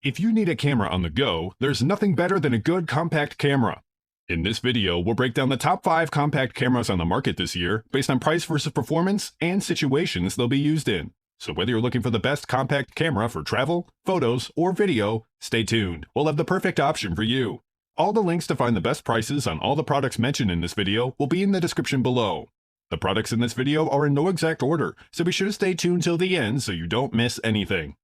If you need a camera on the go, there's nothing better than a good compact camera. In this video, we'll break down the top 5 compact cameras on the market this year based on price versus performance and situations they'll be used in. So whether you're looking for the best compact camera for travel, photos, or video, stay tuned. We'll have the perfect option for you. All the links to find the best prices on all the products mentioned in this video will be in the description below. The products in this video are in no exact order, so be sure to stay tuned till the end so you don't miss anything.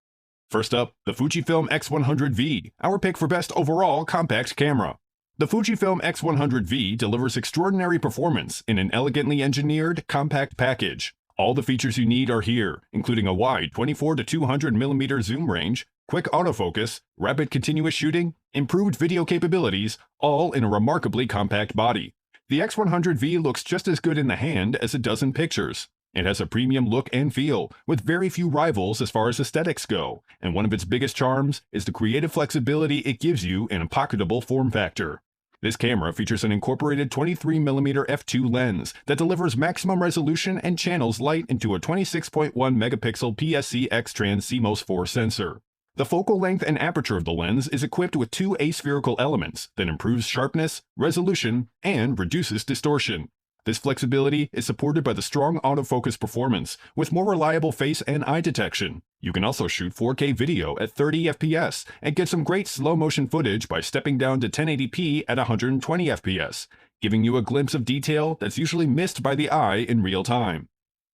First up, the Fujifilm X100V, our pick for best overall compact camera. The Fujifilm X100V delivers extraordinary performance in an elegantly engineered, compact package. All the features you need are here, including a wide 24 to 200mm zoom range, quick autofocus, rapid continuous shooting, improved video capabilities, all in a remarkably compact body. The X100V looks just as good in the hand as it does in pictures. It has a premium look and feel, with very few rivals as far as aesthetics go, and one of its biggest charms is the creative flexibility it gives you in a pocketable form factor. This camera features an incorporated 23mm f2 lens that delivers maximum resolution and channels light into a 26.1 megapixel PSC-X trans CMOS 4 sensor. The focal length and aperture of the lens is equipped with 2 aspherical elements that improves sharpness, resolution, and reduces distortion. This flexibility is supported by the strong autofocus performance, with more reliable face and eye detection. You can also shoot 4K video at 30 FPS and get some great slow-motion footage by stepping down to 1080p at 120 FPS, giving you a glimpse of detail that's usually missed by the eye in real time.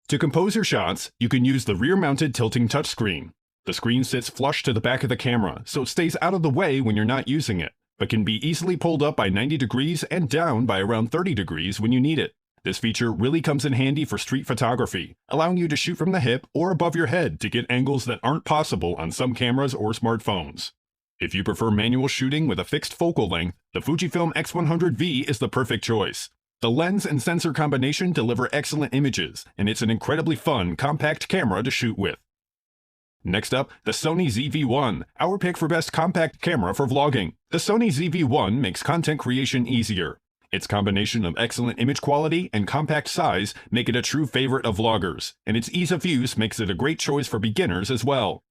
To compose your shots, you can use the rear-mounted tilting touchscreen. The screen sits flush to the back of the camera, so it stays out of the way when you're not using it, but can be easily pulled up by 90 degrees and down by around 30 degrees when you need it. This feature really comes in handy for street photography, allowing you to shoot from the hip or above your head to get angles that aren't possible on some cameras or smartphones. If you prefer manual shooting with a fixed focal length, the Fujifilm X100V is the perfect choice. The lens and sensor combination deliver excellent images, and it's an incredibly fun, compact camera to shoot with. Next up, the Sony ZV-1, our pick for best compact camera for vlogging. The Sony ZV-1 makes content creation easier. Its combination of excellent image quality and compact size make it a true favorite of vloggers, and its ease of use makes it a great choice for beginners as well.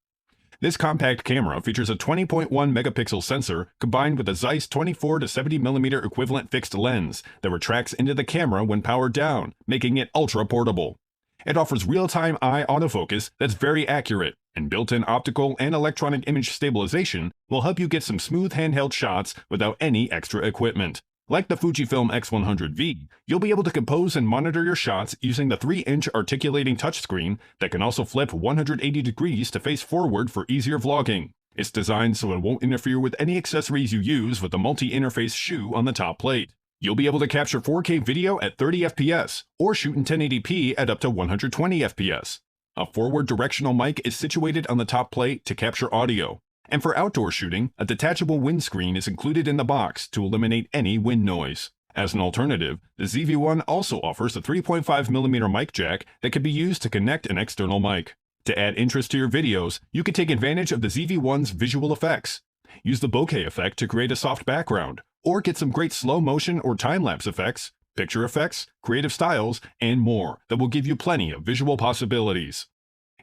This compact camera features a 20.1 megapixel sensor combined with a Zeiss 24 to 70mm equivalent fixed lens that retracts into the camera when powered down, making it ultra portable. It offers real-time eye autofocus that's very accurate, and built-in optical and electronic image stabilization will help you get some smooth handheld shots without any extra equipment. Like the Fujifilm X100V, you'll be able to compose and monitor your shots using the 3-inch articulating touchscreen that can also flip 180 degrees to face forward for easier vlogging. It's designed so it won't interfere with any accessories you use with the multi-interface shoe on the top plate. You'll be able to capture 4K video at 30 FPS or shoot in 1080p at up to 120 FPS. A forward directional mic is situated on the top plate to capture audio. And for outdoor shooting, a detachable windscreen is included in the box to eliminate any wind noise. As an alternative, the ZV-1 also offers a 3.5mm mic jack that can be used to connect an external mic. To add interest to your videos, you can take advantage of the ZV-1's visual effects. Use the bokeh effect to create a soft background, or get some great slow motion or time-lapse effects, picture effects, creative styles, and more that will give you plenty of visual possibilities.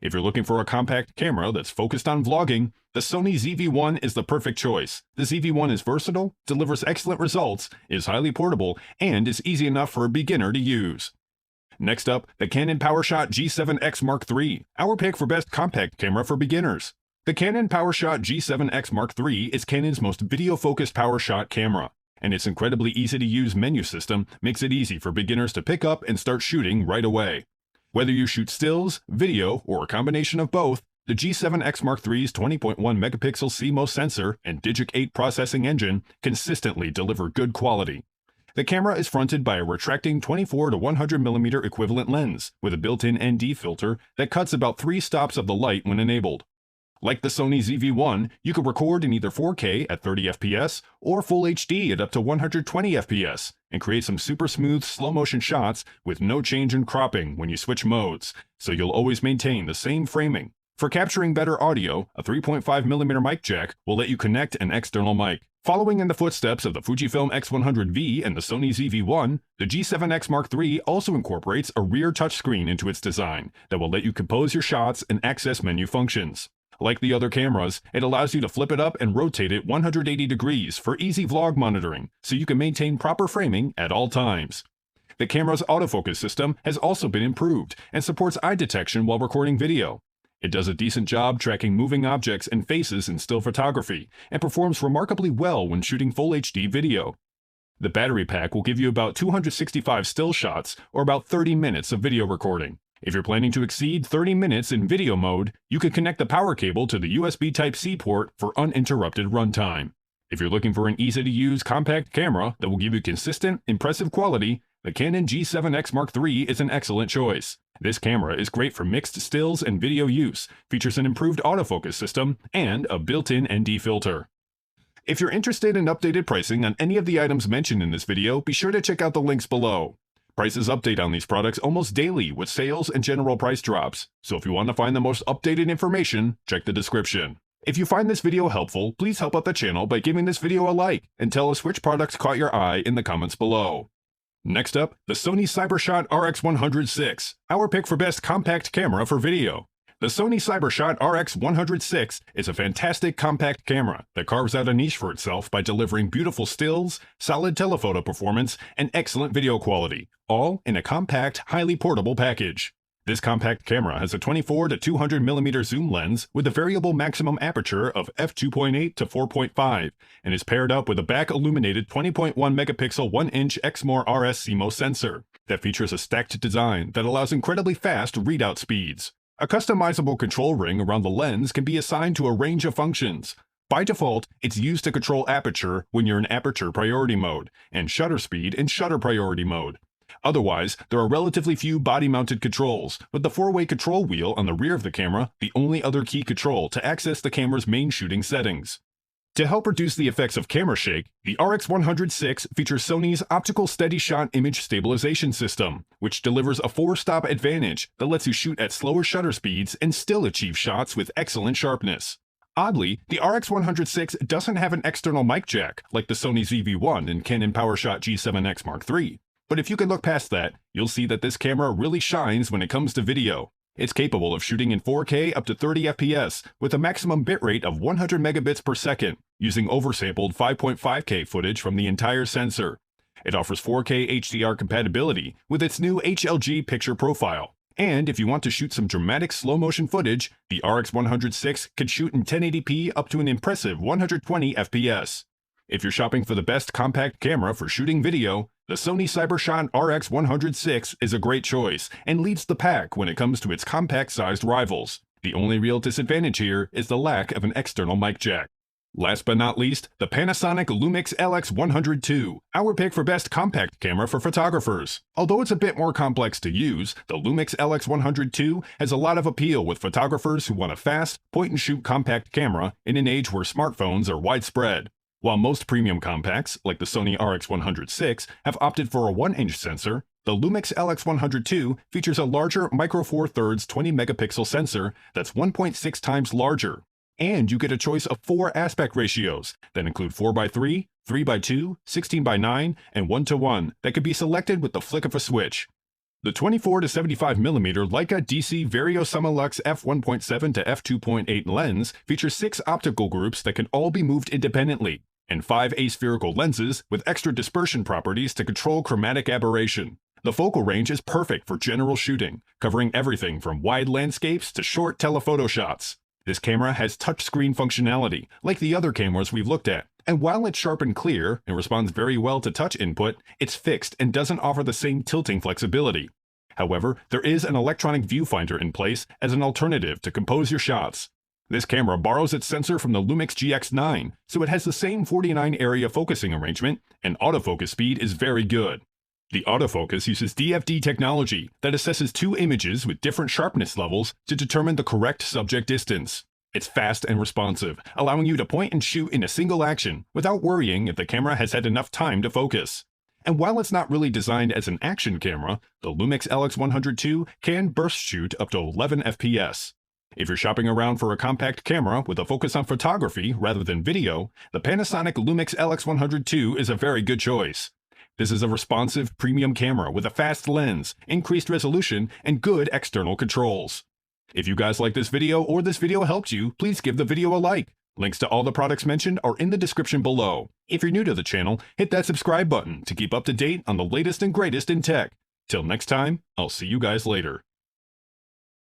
If you're looking for a compact camera that's focused on vlogging, the Sony ZV-1 is the perfect choice. The ZV-1 is versatile, delivers excellent results, is highly portable, and is easy enough for a beginner to use. Next up, the Canon PowerShot G7X Mark III, our pick for best compact camera for beginners. The Canon PowerShot G7X Mark III is Canon's most video-focused PowerShot camera, and its incredibly easy-to-use menu system makes it easy for beginners to pick up and start shooting right away. Whether you shoot stills, video, or a combination of both, the G7X Mark III's 20.1 megapixel CMOS sensor and Digic 8 processing engine consistently deliver good quality. The camera is fronted by a retracting 24 to 100mm equivalent lens with a built-in ND filter that cuts about 3 stops of the light when enabled. Like the Sony ZV-1, you can record in either 4K at 30 FPS or Full HD at up to 120 FPS and create some super smooth slow-motion shots with no change in cropping when you switch modes, so you'll always maintain the same framing. For capturing better audio, a 3.5mm mic jack will let you connect an external mic. Following in the footsteps of the Fujifilm X100V and the Sony ZV-1, the G7X Mark III also incorporates a rear touchscreen into its design that will let you compose your shots and access menu functions. Like the other cameras, it allows you to flip it up and rotate it 180 degrees for easy vlog monitoring, so you can maintain proper framing at all times. The camera's autofocus system has also been improved and supports eye detection while recording video. It does a decent job tracking moving objects and faces in still photography, and performs remarkably well when shooting full HD video. The battery pack will give you about 265 still shots, or about 30 minutes of video recording. If you're planning to exceed 30 minutes in video mode, you can connect the power cable to the USB Type-C port for uninterrupted runtime. If you're looking for an easy-to-use compact camera that will give you consistent, impressive quality, the Canon G7X Mark III is an excellent choice. This camera is great for mixed stills and video use, features an improved autofocus system, and a built-in ND filter. If you're interested in updated pricing on any of the items mentioned in this video, be sure to check out the links below. Prices update on these products almost daily with sales and general price drops, so if you want to find the most updated information, check the description. If you find this video helpful, please help out the channel by giving this video a like and tell us which products caught your eye in the comments below. Next up, the Sony CyberShot RX100VI, our pick for best compact camera for video. The Sony CyberShot RX100VI is a fantastic compact camera that carves out a niche for itself by delivering beautiful stills, solid telephoto performance, and excellent video quality, all in a compact, highly portable package. This compact camera has a 24 to 200mm zoom lens with a variable maximum aperture of f2.8 to 4.5 and is paired up with a back-illuminated 20.1 megapixel 1-inch Exmor RS CMOS sensor that features a stacked design that allows incredibly fast readout speeds. A customizable control ring around the lens can be assigned to a range of functions. By default, it's used to control aperture when you're in aperture priority mode, and shutter speed in shutter priority mode. Otherwise, there are relatively few body-mounted controls, with the 4-way control wheel on the rear of the camera the only other key control to access the camera's main shooting settings. To help reduce the effects of camera shake, the RX100VI features Sony's optical steady shot image stabilization system, which delivers a 4-stop advantage that lets you shoot at slower shutter speeds and still achieve shots with excellent sharpness. Oddly, the RX100VI doesn't have an external mic jack like the Sony ZV-1 and Canon PowerShot G7X Mark III. But if you can look past that, you'll see that this camera really shines when it comes to video. It's capable of shooting in 4K up to 30 FPS with a maximum bitrate of 100 megabits per second, using oversampled 5.5K footage from the entire sensor. It offers 4K HDR compatibility with its new HLG picture profile. And if you want to shoot some dramatic slow-motion footage, the RX100VI can shoot in 1080p up to an impressive 120 FPS. If you're shopping for the best compact camera for shooting video, the Sony CyberShot RX100VI is a great choice and leads the pack when it comes to its compact-sized rivals. The only real disadvantage here is the lack of an external mic jack. Last but not least, the Panasonic Lumix LX100II, our pick for best compact camera for photographers. Although it's a bit more complex to use, the Lumix LX100II has a lot of appeal with photographers who want a fast, point-and-shoot compact camera in an age where smartphones are widespread. While most premium compacts, like the Sony RX100VI, have opted for a 1-inch sensor, the Lumix LX100II features a larger Micro Four Thirds 20 megapixel sensor that's 1.6 times larger. And you get a choice of 4 aspect ratios that include 4:3, 3:2, 16:9, and 1:1 that can be selected with the flick of a switch. The 24 to 75mm Leica DC Vario Summilux f1.7 to f2.8 lens features 6 optical groups that can all be moved independently, and 5 aspherical lenses with extra dispersion properties to control chromatic aberration. The focal range is perfect for general shooting, covering everything from wide landscapes to short telephoto shots. This camera has touchscreen functionality, like the other cameras we've looked at, and while it's sharp and clear and responds very well to touch input, it's fixed and doesn't offer the same tilting flexibility. However, there is an electronic viewfinder in place as an alternative to compose your shots. This camera borrows its sensor from the Lumix GX9, so it has the same 49 area focusing arrangement, and autofocus speed is very good. The autofocus uses DFD technology that assesses 2 images with different sharpness levels to determine the correct subject distance. It's fast and responsive, allowing you to point and shoot in a single action without worrying if the camera has had enough time to focus. And while it's not really designed as an action camera, the Lumix LX100II can burst shoot up to 11 FPS. If you're shopping around for a compact camera with a focus on photography rather than video, the Panasonic Lumix LX100II is a very good choice. This is a responsive premium camera with a fast lens, increased resolution, and good external controls. If you guys like this video or this video helped you, please give the video a like. Links to all the products mentioned are in the description below. If you're new to the channel, hit that subscribe button to keep up to date on the latest and greatest in tech. Till next time, I'll see you guys later.